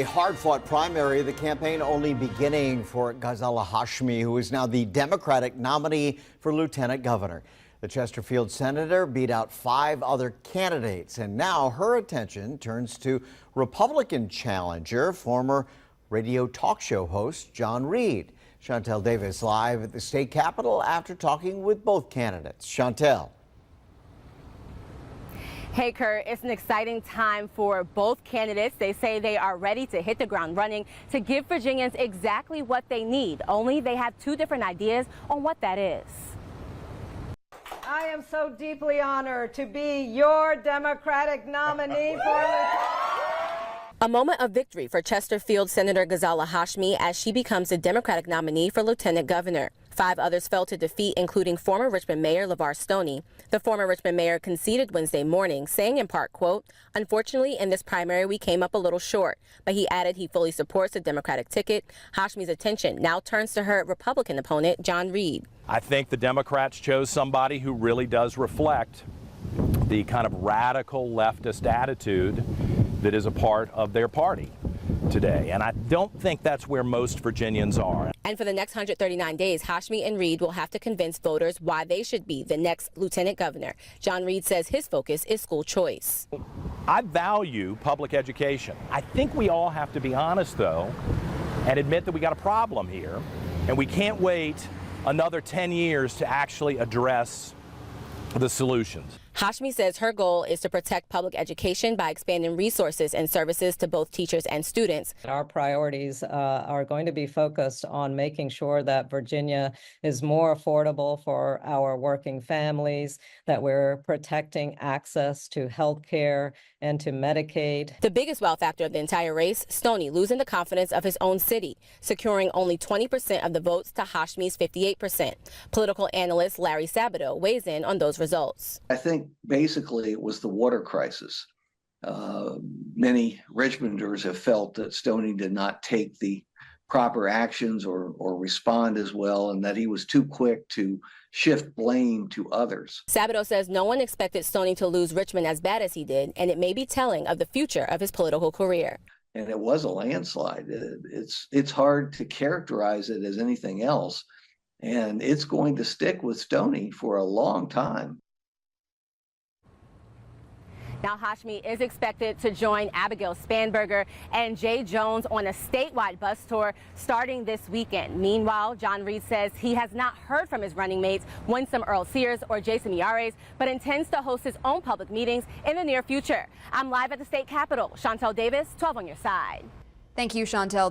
a hard-fought primary, the campaign only beginning for Ghazala Hashmi, who is now the Democratic nominee for lieutenant governor. The Chesterfield senator beat out 5 other candidates, and now her attention turns to Republican challenger, former radio talk show host John Reid. Chantel Davis live at the state capitol after talking with both candidates. Chantel. Hey, Kurt, it's an exciting time for both candidates. They say they are ready to hit the ground running to give Virginians exactly what they need. Only they have 2 different ideas on what that is. I am so deeply honored to be your Democratic nominee for A moment of victory for Chesterfield Senator Ghazala Hashmi as she becomes the Democratic nominee for lieutenant governor. 5 others fell to defeat, including former Richmond Mayor LeVar Stoney. The former Richmond mayor conceded Wednesday morning, saying in part, quote, "Unfortunately, in this primary, we came up a little short." But he added he fully supports the Democratic ticket. Hashmi's attention now turns to her Republican opponent, John Reid. I think the Democrats chose somebody who really does reflect the kind of radical leftist attitude that is a part of their party today. And I don't think that's where most Virginians are. And for the next 139 days, Hashmi and Reid will have to convince voters why they should be the next lieutenant governor. John Reid says his focus is school choice. I value public education. I think we all have to be honest, though, and admit that we got a problem here, and we can't wait another 10 years to actually address the solutions. Hashmi says her goal is to protect public education by expanding resources and services to both teachers and students. Our priorities are going to be focused on making sure that Virginia is more affordable for our working families, that we're protecting access to health care and to Medicaid. The biggest wow factor of the entire race, Stoney losing the confidence of his own city, securing only 20% of the votes to Hashmi's 58%. Political analyst Larry Sabato weighs in on those results. I think basically it was the water crisis. Many Richmonders have felt that Stoney did not take the proper actions or respond as well, and that he was too quick to shift blame to others. Sabato says no one expected Stoney to lose Richmond as bad as he did, and it may be telling of the future of his political career. And it was a landslide. It's hard to characterize it as anything else, and it's going to stick with Stoney for a long time. Now, Hashmi is expected to join Abigail Spanberger and Jay Jones on a statewide bus tour starting this weekend. Meanwhile, John Reid says he has not heard from his running mates, Winsome Earl Sears or Jason Miyares, but intends to host his own public meetings in the near future. I'm live at the state capitol. Chantel Davis, 12 on your side. Thank you, Chantel.